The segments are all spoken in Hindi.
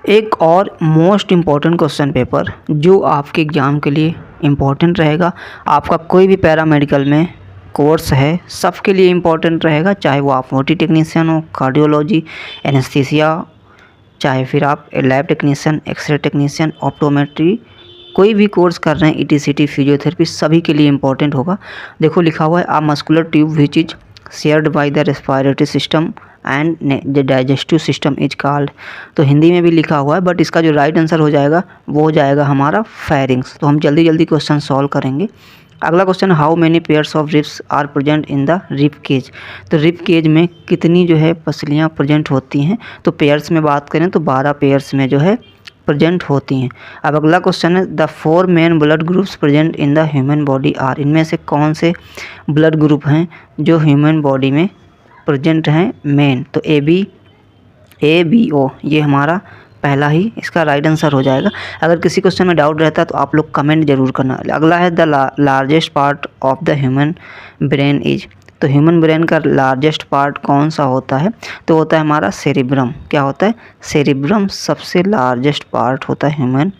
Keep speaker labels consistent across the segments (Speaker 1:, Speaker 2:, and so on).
Speaker 1: एक और मोस्ट इम्पॉर्टेंट क्वेश्चन पेपर जो आपके एग्ज़ाम के लिए इम्पॉर्टेंट रहेगा, आपका कोई भी पैरामेडिकल में कोर्स है सबके लिए इम्पॉर्टेंट रहेगा, चाहे वो आप ओटी टेक्नीशियन हो, कार्डियोलॉजी, एनेस्थीसिया, चाहे फिर आप lab technician, X ray technician, optometry, कोई भी कोर्स कर रहे हैं, ईटीसीटी, फिजियोथेरेपी, सभी के लिए इम्पॉर्टेंट होगा। देखो लिखा हुआ है a muscular tube which is shared by the respiratory system and the digestive system is called. तो हिंदी में भी लिखा हुआ है, बट इसका जो राइट आंसर हो जाएगा वो हो जाएगा हमारा फेरिंग्स। तो हम जल्दी जल्दी क्वेश्चन सॉल्व करेंगे। अगला question, how many pairs of ribs are present in the rib cage. तो रिब केज में कितनी जो है पसलियाँ प्रेजेंट होती हैं, तो पेयर्स में बात करें तो 12 पेयर्स में जो है प्रेजेंट होती हैं। अब अगला क्वेश्चन है, the 4 main blood groups present in the human body are. इनमें से कौन से ब्लड ग्रुप हैं जो ह्यूमन बॉडी में प्रेजेंट हैं मेन। तो ए बी ओ ये हमारा पहला ही इसका राइट आंसर हो जाएगा। अगर किसी क्वेश्चन में डाउट रहता है तो आप लोग कमेंट जरूर करना। अगला है the largest part of the human brain is. तो ह्यूमन ब्रेन का लार्जेस्ट पार्ट कौन सा होता है, तो होता है हमारा सेरिब्रम। क्या होता है, सेरिब्रम सबसे लार्जेस्ट पार्ट होता है ह्यूमन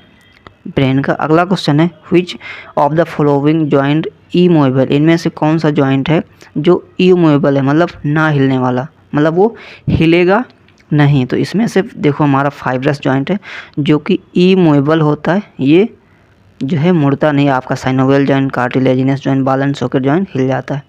Speaker 1: ब्रेन का। अगला क्वेश्चन है, which of the following joint immovable. इनमें से कौन सा जॉइंट है जो इमूवेबल है, मतलब ना हिलने वाला, मतलब वो हिलेगा नहीं। तो इसमें से देखो हमारा फाइब्रस जॉइंट है जो कि इमूवेबल होता है, ये जो है मुड़ता नहीं। आपका synovial joint, cartilaginous joint, ball and socket joint हिल जाता है,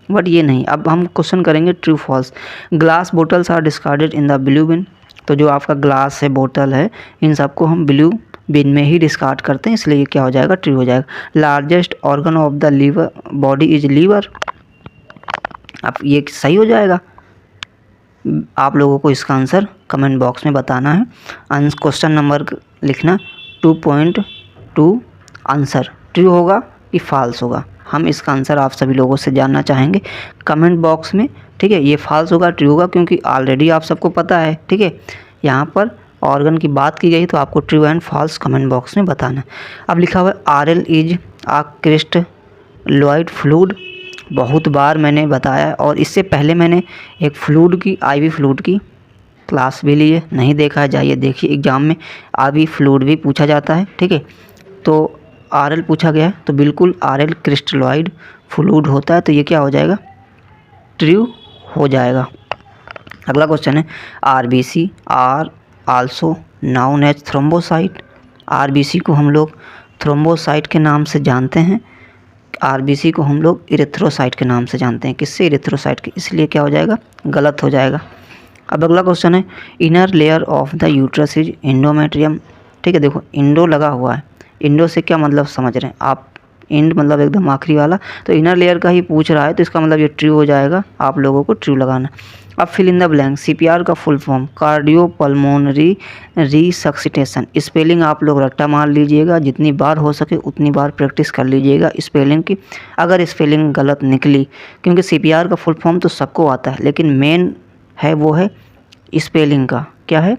Speaker 1: बट ये नहीं। अब हम क्वेश्चन करेंगे true false. Glass bottles are discarded in the blue bin. तो जो आपका ग्लास है, बोतल है, इन सबको हम ब्लू बिन में ही डिस्कार्ड करते हैं, इसलिए ये क्या हो जाएगा, ट्रू हो जाएगा। Largest organ of the liver body is liver. अब ये सही हो जाएगा। आप लोगों को इसका आंसर कमेंट बॉक्स में बताना है। क्वेश्चन नंबर लिखना 2.2 आंसर ट्रू होगा कि फॉल्स होगा। हम इसका आंसर आप सभी लोगों से जानना चाहेंगे कमेंट बॉक्स में, ठीक है। ये फॉल्स होगा, ट्रू होगा, क्योंकि ऑलरेडी आप सबको पता है, ठीक है। यहाँ पर ऑर्गन की बात की गई तो आपको true and false comment box में बताना है। अब लिखा हुआ है RL is a crystalloid fluid. बहुत बार मैंने बताया, और इससे पहले मैंने एक फ्लूइड की, आईवी फ्लूइड की क्लास भी ली है, नहीं देखा है जाइए देखिए। एग्जाम में आईवी फ्लूइड भी पूछा जाता है, ठीक है। तो आरएल पूछा गया है तो बिल्कुल आरएल क्रिस्टलॉइड फ्लूइड होता है, तो ये क्या हो जाएगा, ट्रू हो जाएगा। अगला क्वेश्चन है, RBC are also known as thrombocyte. RBC को हम लोग थ्रोम्बोसाइट के नाम से जानते हैं, आरबीसी को हम लोग इरिथ्रोसाइट के नाम से जानते हैं। किससे, इरिथ्रोसाइट के, इसलिए क्या हो जाएगा, गलत हो जाएगा। अब अगला क्वेश्चन है, inner layer of the uterus is endometrium. ठीक है, देखो इंडो लगा हुआ है, इंडो से क्या मतलब समझ रहे हैं आप, इंड मतलब एकदम आखिरी वाला, तो इनर लेयर का ही पूछ रहा है, तो इसका मतलब ये ट्रू हो जाएगा। आप लोगों को ट्रू लगाना। अब fill in the blank, CPR का full form cardiopulmonary resuscitation. Spelling आप लोग रट्टा मार लीजिएगा, जितनी बार हो सके उतनी बार प्रैक्टिस कर लीजिएगा स्पेलिंग की। अगर स्पेलिंग गलत निकली, क्योंकि सीपीआर का फुल फॉर्म तो सबको आता है, लेकिन मेन है वो है स्पेलिंग का। क्या है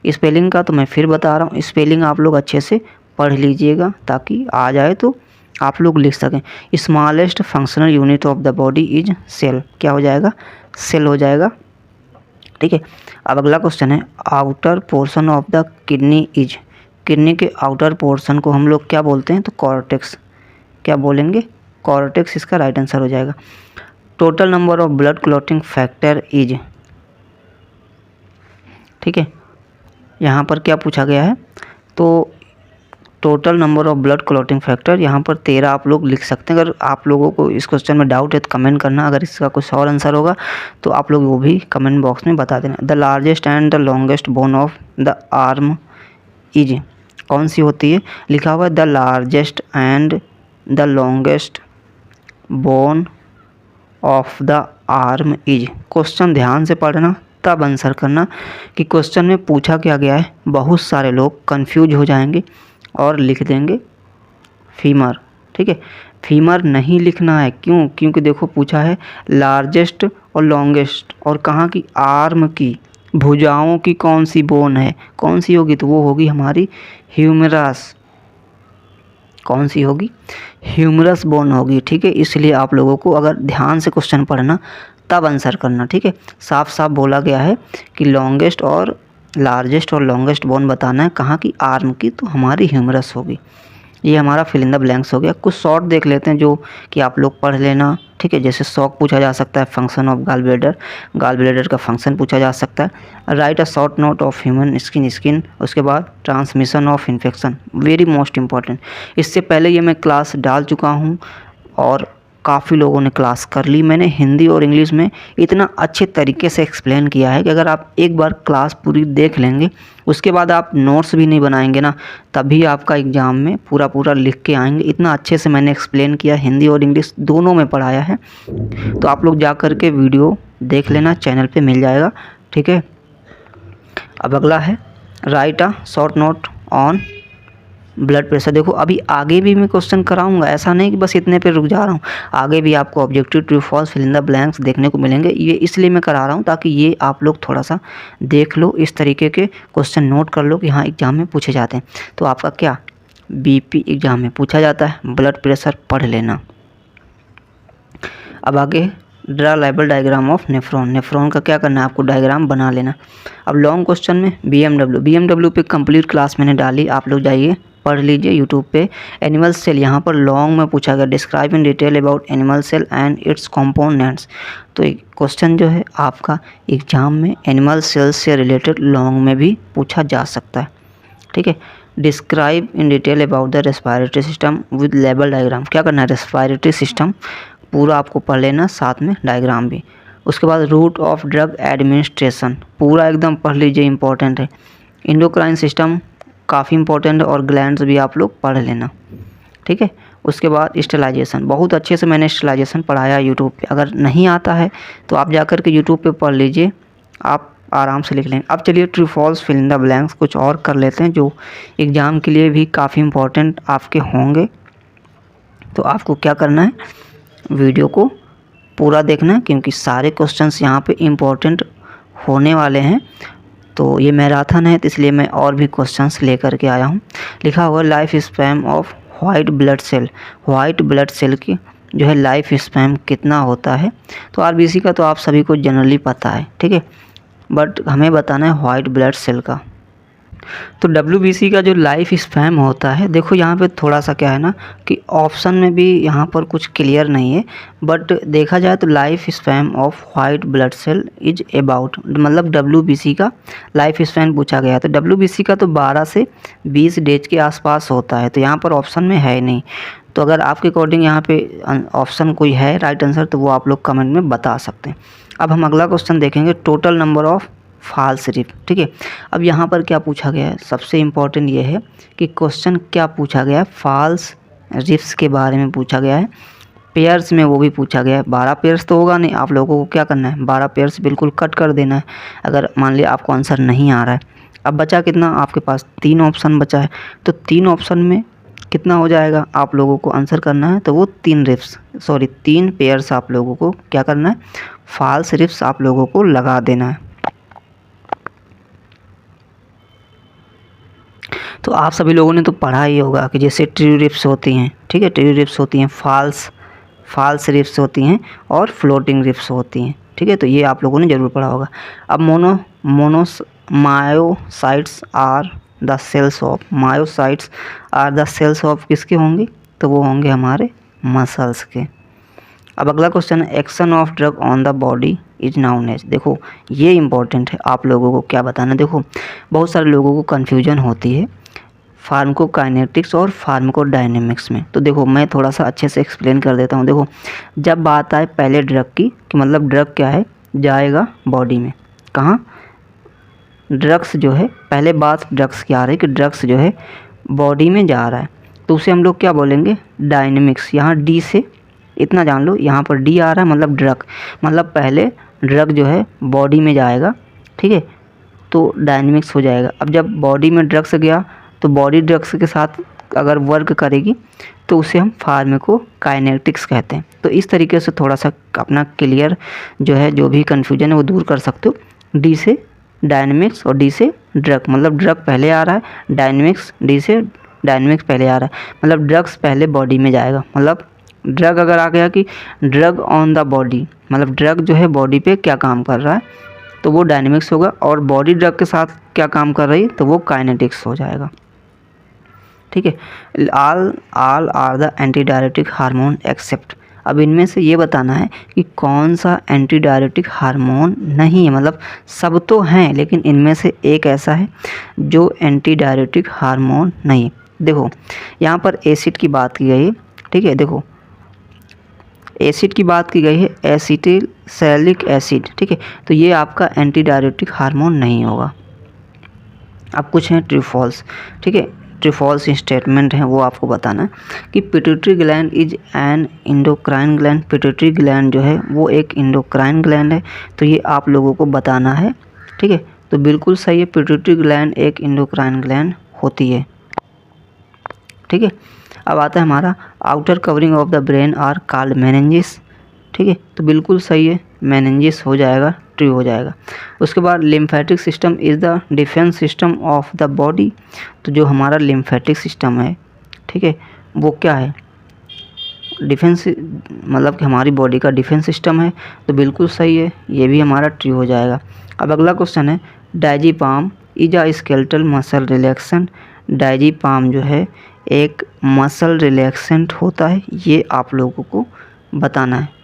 Speaker 1: स्पेलिंग का, तो मैं फिर बता रहा हूँ, स्पेलिंग आप लोग अच्छे से पढ़ लीजिएगा ताकि आ जाए तो आप लोग लिख सकें। Smallest functional unit of the body is cell. क्या हो जाएगा, सेल हो जाएगा, ठीक है। अब अगला क्वेश्चन है, outer portion of the kidney is. Kidney के आउटर पोर्शन को हम लोग क्या बोलते हैं, तो कॉर्टेक्स। क्या बोलेंगे, कॉर्टेक्स, इसका राइट आंसर हो जाएगा। Total number of blood clotting factor is, ठीक है। यहाँ पर क्या पूछा गया है, तो total number of blood clotting factor, यहाँ पर 13 आप लोग लिख सकते हैं। अगर आप लोगों को इस क्वेश्चन में डाउट है तो कमेंट करना, अगर इसका कुछ और आंसर होगा तो आप लोग वो भी कमेंट बॉक्स में बता देना। The largest and the longest bone of the arm is, कौन सी होती है, लिखा हुआ है the largest and the longest bone of the arm is. Question ध्यान से पढ़ना तब आंसर करना कि क्वेश्चन में पूछा क्या गया है। बहुत सारे लोग कंफ्यूज हो जाएंगे और लिख देंगे फीमर, ठीक है। फीमर नहीं लिखना है, क्यों, क्योंकि देखो पूछा है लार्जेस्ट और लॉन्गेस्ट, और कहाँ की, आर्म की, भुजाओं की कौन सी बोन है, कौन सी होगी, तो वो होगी हमारी ह्यूमरस। कौन सी होगी, ह्यूमरस बोन होगी, ठीक है। इसलिए आप लोगों को अगर ध्यान से क्वेश्चन पढ़ना तब आंसर करना, ठीक है। साफ साफ बोला गया है कि लॉन्गेस्ट और लार्जेस्ट और लॉन्गेस्ट बोन बताना है, कहाँ की, आर्म की, तो हमारी ह्यूमरस होगी। ये हमारा फिल इन द ब्लैंक्स हो गया। कुछ शॉर्ट देख लेते हैं जो कि आप लोग पढ़ लेना, ठीक है। जैसे शॉक पूछा जा सकता है, फंक्शन ऑफ गाल ब्लेडर का फंक्शन पूछा जा सकता है। Right a short note of human skin, उसके बाद transmission of infection, very most important. इससे पहले ये मैं क्लास डाल चुका हूँ और काफ़ी लोगों ने क्लास कर ली। मैंने हिंदी और इंग्लिश में इतना अच्छे तरीके से एक्सप्लेन किया है कि अगर आप एक बार क्लास पूरी देख लेंगे, उसके बाद आप नोट्स भी नहीं बनाएंगे ना, तभी आपका एग्ज़ाम में पूरा लिख के आएंगे। इतना अच्छे से मैंने एक्सप्लेन किया, हिंदी और इंग्लिश दोनों में पढ़ाया है। तो आप लोग जा कर के वीडियो देख लेना, चैनल पे मिल जाएगा, ठीक है। अब अगला है right a short note on blood pressure. देखो अभी आगे भी मैं क्वेश्चन कराऊंगा, ऐसा नहीं कि बस इतने पे रुक जा रहा हूँ। आगे भी आपको objective, true false, fill in the blanks देखने को मिलेंगे। ये इसलिए मैं करा रहा हूँ ताकि ये आप लोग थोड़ा सा देख लो, इस तरीके के क्वेश्चन नोट कर लो कि हाँ एग्ज़ाम में पूछे जाते हैं। तो आपका क्या बीपी एग्ज़ाम में पूछा जाता है, ब्लड प्रेशर पढ़ लेना। अब आगे draw label diagram of nephron का क्या करना है, आपको डायग्राम बना लेना। अब लॉन्ग क्वेश्चन में बीएमडब्ल्यू पे कंप्लीट क्लास मैंने डाली, आप लोग जाइए पढ़ लीजिए यूट्यूब पे। एनिमल सेल यहाँ पर लॉन्ग में पूछा गया, describe in detail about animal cell and its components. तो एक क्वेश्चन जो है आपका एग्जाम में एनिमल सेल्स से रिलेटेड लॉन्ग में भी पूछा जा सकता है, ठीक है। Describe in detail about the respiratory system with label diagram, क्या करना है, रेस्पिरेटरी सिस्टम पूरा आपको पढ़ लेना, साथ में डायग्राम भी। उसके बाद रूट ऑफ ड्रग एडमिनिस्ट्रेशन पूरा एकदम पढ़ लीजिए, इंपॉर्टेंट है। इंडोक्राइन सिस्टम काफ़ी इंपॉर्टेंट है, और ग्लैंड्स भी आप लोग पढ़ लेना, ठीक है। उसके बाद स्टेलाइजेशन, बहुत अच्छे से मैंने स्टेलाइजेशन पढ़ाया यूट्यूब पे। अगर नहीं आता है तो आप जाकर के यूट्यूब पे पढ़ लीजिए, आप आराम से लिख लेंगे। अब चलिए true false, fill in the blanks कुछ और कर लेते हैं जो एग्ज़ाम के लिए भी काफ़ी इंपॉर्टेंट आपके होंगे। तो आपको क्या करना है, वीडियो को पूरा देखना है, क्योंकि सारे क्वेश्चंस यहाँ पे इम्पोर्टेंट होने वाले हैं। तो ये मैराथन है, तो इसलिए मैं और भी क्वेश्चंस लेकर के आया हूँ। लिखा हुआ life span of white blood cell की जो है लाइफ स्पैन कितना होता है। तो आरबीसी का तो आप सभी को जनरली पता है, ठीक है, बट हमें बताना है वाइट ब्लड सेल का। तो डब्ल्यूबीसी का जो लाइफ स्पैन होता है, देखो यहाँ पे थोड़ा सा क्या है ना कि ऑप्शन में भी यहाँ पर कुछ क्लियर नहीं है, बट देखा जाए तो life span of white blood cell is about, मतलब डब्ल्यूबीसी का लाइफ स्पैन पूछा गया। तो डब्ल्यूबीसी का तो 12 से 20 डेज के आसपास होता है, तो यहाँ पर ऑप्शन में है नहीं। तो अगर आपके अकॉर्डिंग यहाँ पे ऑप्शन कोई है राइट आंसर, तो वो आप लोग कमेंट में बता सकते हैं। अब हम अगला क्वेश्चन देखेंगे, टोटल नंबर ऑफ फॉल्स रिफ, ठीक है। अब यहाँ पर क्या पूछा गया है, सबसे इम्पोर्टेंट ये है कि क्वेश्चन क्या पूछा गया है, फॉल्स रिफ्स के बारे में पूछा गया है। पेयर्स में वो भी पूछा गया है, 12 पेयर्स तो होगा नहीं, आप लोगों को क्या करना है, 12 पेयर्स बिल्कुल कट कर देना है अगर मान लिया आपको आंसर नहीं आ रहा है। अब बचा कितना, आपके पास 3 ऑप्शन बचा है, तो 3 ऑप्शन में कितना हो जाएगा, आप लोगों को आंसर करना है। तो वो 3 पेयर्स आप लोगों को क्या करना है, फॉल्स रिफ्स आप लोगों को लगा देना है। तो आप सभी लोगों ने तो पढ़ा ही होगा कि जैसे ट्रू रिफ्स होती हैं, ठीक है, ट्रू रिफ्स होती हैं, फॉल्स रिफ्स होती हैं और फ्लोटिंग रिफ्स होती हैं, ठीक है। तो ये आप लोगों ने ज़रूर पढ़ा होगा। अब myocytes are the cells of किसके होंगे, तो वो होंगे हमारे मसल्स के। अब अगला क्वेश्चन है, action of drug on the body is known as. देखो ये इंपॉर्टेंट है, आप लोगों को क्या बताना। देखो बहुत सारे लोगों को कन्फ्यूजन होती है फार्माकोकाइनेटिक्स और फार्माकोडायनेमिक्स में। तो देखो मैं थोड़ा सा अच्छे से एक्सप्लेन कर देता हूँ। देखो जब बात आए पहले ड्रग की, कि मतलब ड्रग क्या है, जाएगा बॉडी में, कहाँ, ड्रग्स जो है, पहले बात ड्रग्स की आ रही है कि ड्रग्स जो है बॉडी में जा रहा है, तो उसे हम लोग क्या बोलेंगे, डायनेमिक्स। यहाँ डी से इतना जान लो, यहाँ पर डी आ रहा है मतलब ड्रग, मतलब पहले ड्रग जो है बॉडी में जाएगा, ठीक है, तो डायनेमिक्स हो जाएगा। अब जब बॉडी में ड्रग्स गया तो बॉडी ड्रग्स के साथ अगर वर्क करेगी तो उसे हम फार्माकोकाइनेटिक्स कहते हैं। तो इस तरीके से थोड़ा सा अपना क्लियर जो है, जो भी कन्फ्यूजन है वो दूर कर सकते हो। डी से डायनेमिक्स और डी से ड्रग, मतलब ड्रग पहले आ रहा है, डायनेमिक्स डी से डायनेमिक्स पहले आ रहा है, मतलब ड्रग्स पहले बॉडी में जाएगा। मतलब ड्रग अगर आ गया कि ड्रग ऑन द बॉडी, मतलब ड्रग जो है बॉडी पे क्या काम कर रहा है, तो वो डायनेमिक्स होगा, और बॉडी ड्रग के साथ क्या काम कर रही तो वो काइनेटिक्स हो जाएगा। ठीक है, all are the anti diuretic hormone except. अब इनमें से ये बताना है कि कौन सा एंटी डायरेटिक हार्मोन नहीं है, मतलब सब तो हैं लेकिन इनमें से एक ऐसा है जो एंटी डायरेटिक हार्मोन नहीं है। देखो यहाँ पर एसिड की बात की गई है, ठीक है, देखो एसिड की बात की गई है, एसिटिल सैलिक एसिड, ठीक है, तो ये आपका एंटी डायरेटिक हार्मोन नहीं होगा। अब कुछ हैं ट्रू फॉल्स, ठीक है, ट्रू फॉल्स स्टेटमेंट हैं वो आपको बताना है कि pituitary gland is an endocrine gland. Pituitary gland जो है वो एक इंडोक्राइन ग्लैंड है, तो ये आप लोगों को बताना है, ठीक है, तो बिल्कुल सही है, पिट्यूटरी ग्लैंड एक इंडोक्राइन ग्लैंड होती है। ठीक है, अब आता है हमारा outer covering of the brain are called meninges, ठीक है, तो बिल्कुल सही है, मेनिंजेस हो जाएगा, ट्रू हो जाएगा। उसके बाद lymphatic system is the defence system of the body, तो जो हमारा लिम्फेटिक सिस्टम है, ठीक है, वो क्या है, डिफेंस, मतलब कि हमारी बॉडी का डिफेंस सिस्टम है, तो बिल्कुल सही है, ये भी हमारा ट्रू हो जाएगा। अब अगला क्वेश्चन है diazepam is a skeletal muscle relaxant. Diazepam जो है एक मसल रिलैक्सेंट होता है, ये आप लोगों को बताना है।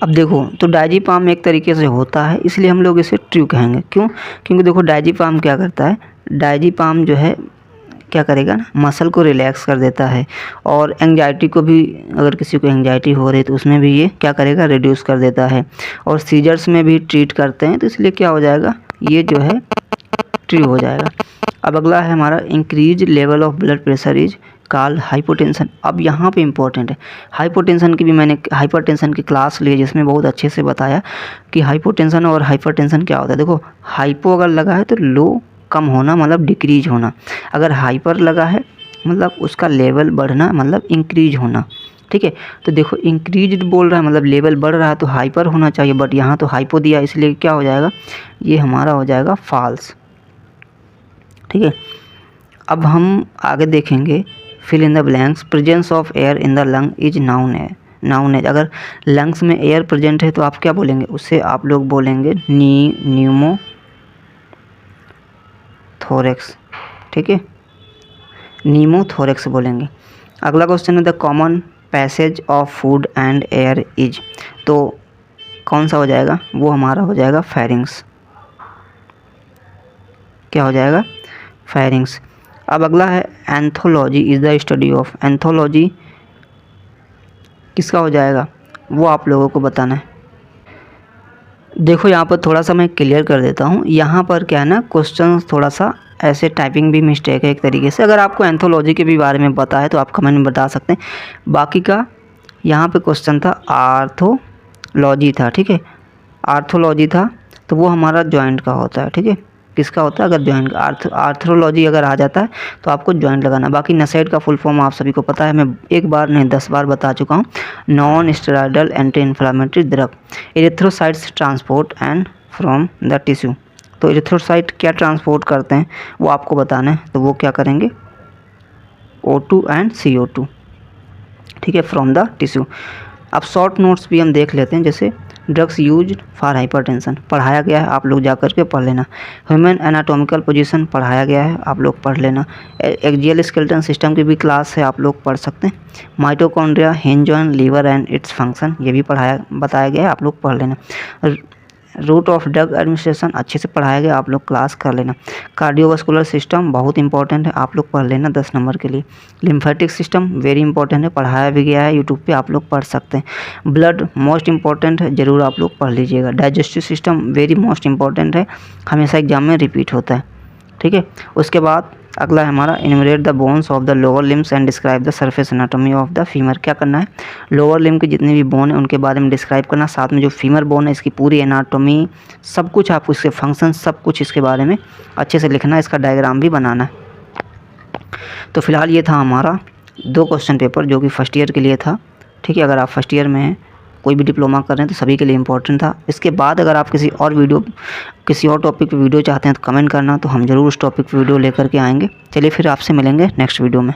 Speaker 1: अब देखो तो डायजीपाम एक तरीके से होता है, इसलिए हम लोग इसे ट्रू कहेंगे। क्यों? क्योंकि देखो डायजीपाम क्या करता है, डायजीपाम जो है क्या करेगा ना, मसल को रिलैक्स कर देता है, और एंग्जाइटी को भी, अगर किसी को एंग्जाइटी हो रही है तो उसमें भी ये क्या करेगा, रिड्यूस कर देता है, और सीजर्स में भी ट्रीट करते हैं, तो इसलिए क्या हो जाएगा, ये जो है ट्रू हो जाएगा। अब अगला है हमारा increase level of blood pressure is called hypotension. अब यहाँ पे इम्पोर्टेंट है, हाइपोटेंशन की भी मैंने हाइपरटेंशन की क्लास ली है जिसमें बहुत अच्छे से बताया कि हाइपोटेंशन और हाइपरटेंशन क्या होता है। देखो हाइपो अगर लगा है तो लो कम होना मतलब डिक्रीज होना, अगर हाइपर लगा है मतलब उसका लेवल बढ़ना मतलब इंक्रीज होना। ठीक है, तो देखो इंक्रीज बोल रहा है मतलब लेवल बढ़ रहा है तो हाइपर होना चाहिए, बट यहाँ तो हाइपो दिया, इसलिए क्या हो जाएगा, ये हमारा हो जाएगा फॉल्स। ठीक है, अब हम आगे देखेंगे fill in the blanks. Presence of air in the lung is known है, नाउन है, अगर लंग्स में एयर प्रेजेंट है तो आप क्या बोलेंगे, उससे आप लोग बोलेंगे न्यूमो थोरेक्स। ठीक है, नीमोथोरेक्स बोलेंगे। अगला क्वेश्चन है the common passage of food and air is, तो कौन सा हो जाएगा, वो हमारा हो जाएगा फेरिंग्स। क्या हो जाएगा, फेरिंग्स। अब अगला है anthology is the study of. Anthology किसका हो जाएगा, वो आप लोगों को बताना है। देखो यहाँ पर थोड़ा सा मैं क्लियर कर देता हूँ, यहाँ पर क्या है ना, क्वेश्चन थोड़ा सा ऐसे टाइपिंग भी मिस्टेक है एक तरीके से। अगर आपको एंथोलॉजी के भी बारे में पता है तो आप कमेंट में बता सकते हैं। बाकी का यहाँ पे क्वेश्चन था आर्थोलॉजी था, ठीक है, आर्थोलॉजी था, तो वो हमारा जॉइंट का होता है। ठीक है, किसका होता है, अगर जॉइंट आर्थ्रोलॉजी अगर आ जाता है तो आपको जॉइंट लगाना। बाकी नसेड का फुल फॉर्म आप सभी को पता है, मैं एक बार नहीं 10 बार बता चुका हूँ। Non steroidal anti inflammatory drug. Erythrocytes transport and from the tissue, तो एरिथ्रोसाइट क्या ट्रांसपोर्ट करते हैं वो आपको बताना है, तो वो क्या करेंगे, O2 एंड CO2, ठीक है, फ्रॉम द टिश्यू। अब शॉर्ट नोट्स भी हम देख लेते हैं, जैसे ड्रग्स यूज फॉर हाइपरटेंशन पढ़ाया गया है, आप लोग जा कर के पढ़ लेना। ह्यूमन एनाटॉमिकल पोजीशन पढ़ाया गया है, आप लोग पढ़ लेना। एक्सियल स्केलेटन सिस्टम की भी क्लास है, आप लोग पढ़ सकते हैं। Mitochondria, hinge on liver and its function, ये भी बताया गया है, आप लोग पढ़ लेना। रूट ऑफ ड्रग एडमिनिस्ट्रेशन अच्छे से पढ़ाया गया, आप लोग क्लास कर लेना। कार्डियोवास्कुलर सिस्टम बहुत इंपॉर्टेंट है, आप लोग पढ़ लेना 10 नंबर के लिए। लिम्फेटिक सिस्टम वेरी इंपॉर्टेंट है, पढ़ाया भी गया है यूट्यूब पे, आप लोग पढ़ सकते हैं। ब्लड मोस्ट इंपॉर्टेंट है, ज़रूर आप लोग पढ़ लीजिएगा। Digestive system very most important है, हमेशा एग्जाम में रिपीट होता है। ठीक है, उसके बाद अगला है हमारा enumerate the bones of the lower limbs and describe the surface anatomy of the femur. क्या करना है, लोअर लिम्ब के जितने भी बोन है उनके बारे में डिस्क्राइब करना, साथ में जो फीमर बोन है इसकी पूरी एनाटॉमी सब कुछ, आपको इसके फंक्शन सब कुछ इसके बारे में अच्छे से लिखना है, इसका डायग्राम भी बनाना है। तो फिलहाल ये था हमारा 2 क्वेश्चन पेपर जो कि फर्स्ट ईयर के लिए था। ठीक है, अगर आप फर्स्ट ईयर में हैं, कोई भी डिप्लोमा कर रहे हैं तो सभी के लिए इंपॉर्टेंट था। इसके बाद अगर आप किसी और टॉपिक पे वीडियो चाहते हैं तो कमेंट करना, तो हम ज़रूर उस टॉपिक पे वीडियो लेकर के आएंगे। चलिए फिर आपसे मिलेंगे नेक्स्ट वीडियो में।